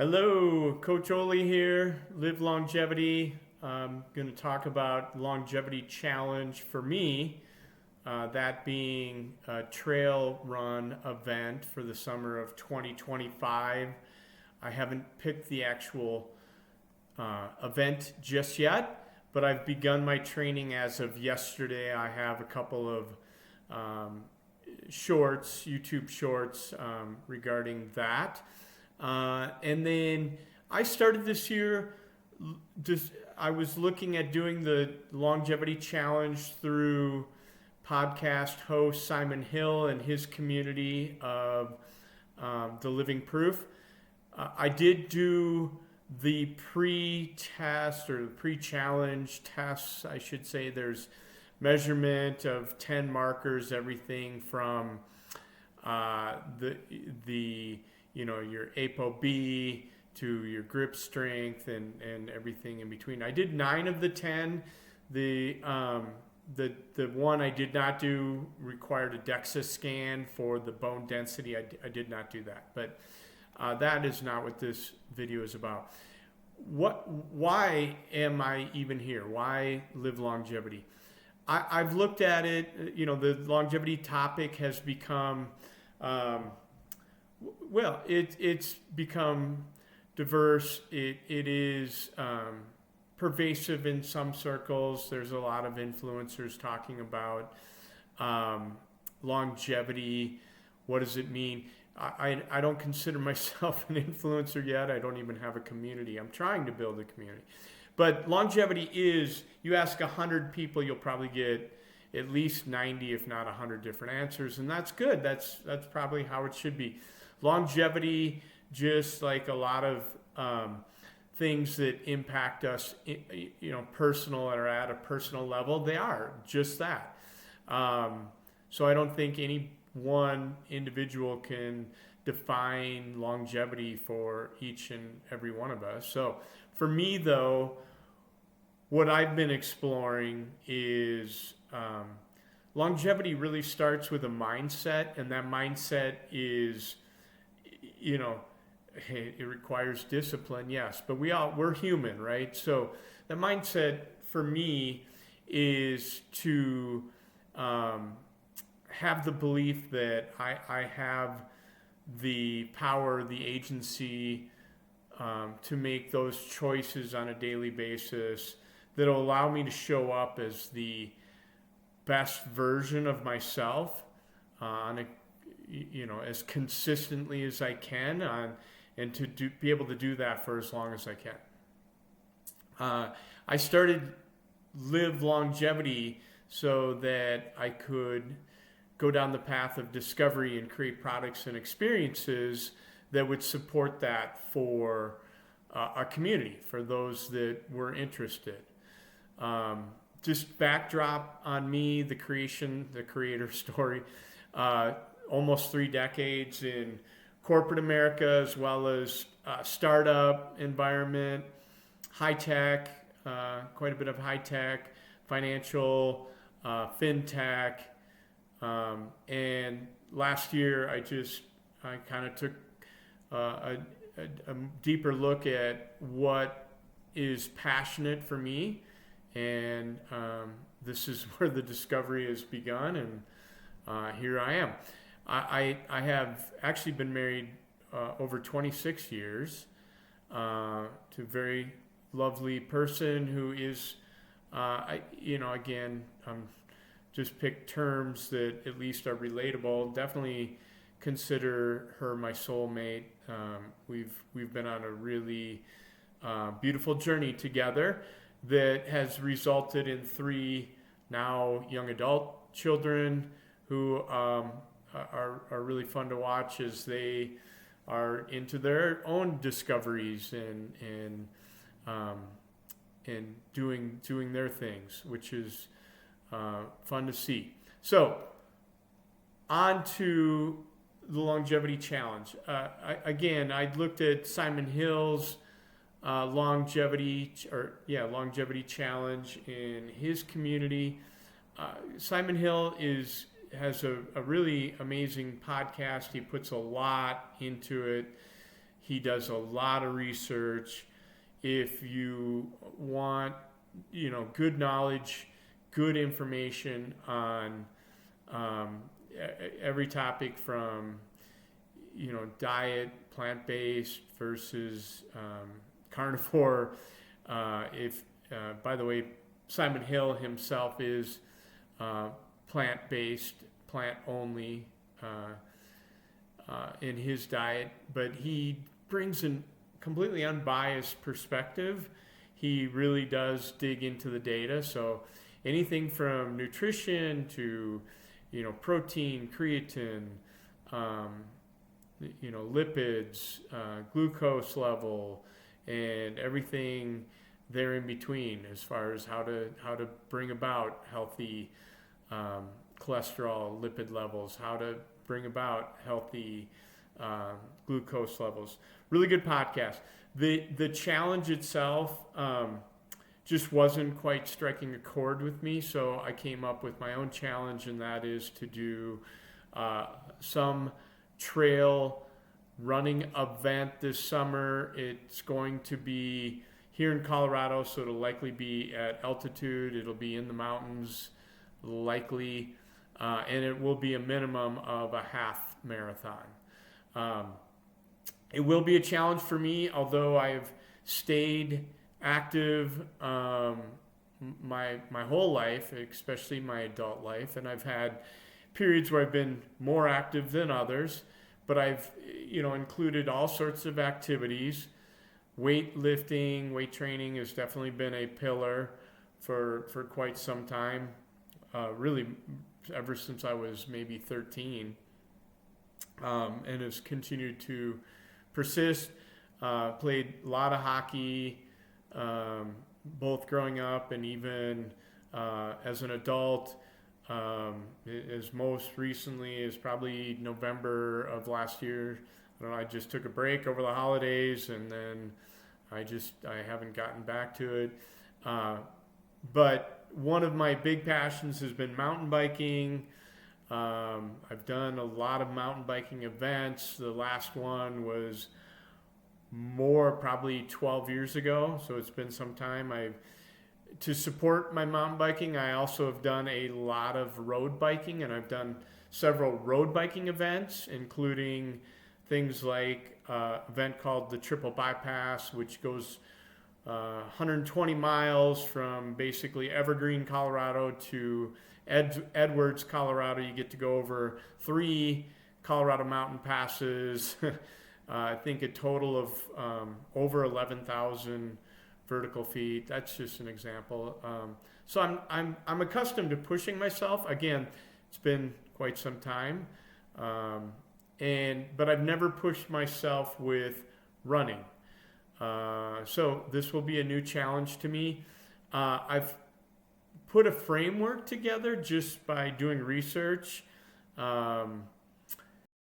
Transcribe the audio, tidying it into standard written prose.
Hello, Coach Oli here, Live Longevity. I'm going to talk about longevity challenge for me, that being a trail run event for the summer of 2025. I haven't picked the actual event just yet, but I've begun my training as of yesterday. I have a couple of shorts, YouTube shorts regarding that. And then I started this year, I was looking at doing the longevity challenge through podcast host Simon Hill and his community of The Living Proof. I did do the pre-test or the pre-challenge tests, I should say. There's measurement of 10 markers, everything from your ApoB to your grip strength and everything in between. I did 9 of the 10. The one I did not do required a DEXA scan for the bone density. I did not do that, but that is not what this video is about. Why am I even here? Why Live Longevity? I've looked at it. The longevity topic has become it's become diverse. It is pervasive in some circles. There's a lot of influencers talking about longevity. What does it mean? I don't consider myself an influencer yet. I don't even have a community. I'm trying to build a community. But longevity is, you ask 100 people, you'll probably get at least 90, if not 100 different answers. And that's good. That's probably how it should be. Longevity, just like a lot of things that impact us, personal or at a personal level, they are just that. So I don't think any one individual can define longevity for each and every one of us. So for me, though, what I've been exploring is longevity really starts with a mindset, and that mindset is, it requires discipline, yes, but we're human, right? So the mindset for me is to have the belief that I have the power, the agency to make those choices on a daily basis that'll allow me to show up as the best version of myself as consistently as I can, and to be able to do that for as long as I can. I started Live Longevity so that I could go down the path of discovery and create products and experiences that would support that for a community, for those that were interested. Just backdrop on me, the creator story, almost 3 decades in corporate America, as well as startup environment, high tech, quite a bit of high tech, financial, fintech. And last year I kind of took a deeper look at what is passionate for me, and this is where the discovery has begun, and here I am. I have actually been married over 26 years to a very lovely person who is, just pick terms that at least are relatable. Definitely consider her my soulmate. We've been on a really beautiful journey together that has resulted in 3 now young adult children who are really fun to watch as they are into their own discoveries and doing their things, which is fun to see. So, on to the longevity challenge. I looked at Simon Hill's longevity challenge in his community. Simon Hill has a really amazing podcast. He puts a lot into it. He does a lot of research. If you want, good knowledge, good information on every topic from, diet, plant-based versus carnivore. By the way, Simon Hill himself is plant-based, plant-only in his diet, but he brings a completely unbiased perspective. He really does dig into the data. So anything from nutrition to, protein, creatine, lipids, glucose level, and everything there in between, as far as how to bring about healthy cholesterol, lipid levels, how to bring about healthy glucose levels. Really good podcast. The challenge itself just wasn't quite striking a chord with me, so I came up with my own challenge, and that is to do some trail running event this summer. It's going to be here in Colorado, so it'll likely be at altitude. It'll be in the mountains, likely, and it will be a minimum of a half marathon. It will be a challenge for me, although I've stayed active my whole life, especially my adult life, and I've had periods where I've been more active than others, but I've included all sorts of activities. Weightlifting, weight training has definitely been a pillar for quite some time, really ever since I was maybe 13, and has continued to persist. Played a lot of hockey, both growing up and even as an adult. As most recently is probably November of last year. I just took a break over the holidays, and then I haven't gotten back to it. But one of my big passions has been mountain biking. I've done a lot of mountain biking events. The last one was probably 12 years ago, so it's been some time. To support my mountain biking, I also have done a lot of road biking, and I've done several road biking events, including things like an event called the Triple Bypass, which goes 120 miles from basically Evergreen, Colorado to Edwards, Colorado. You get to go over 3 Colorado mountain passes. I think a total of over 11,000 vertical feet. That's just an example. So I'm accustomed to pushing myself. Again, it's been quite some time, but I've never pushed myself with running. So this will be a new challenge to me. I've put a framework together just by doing research.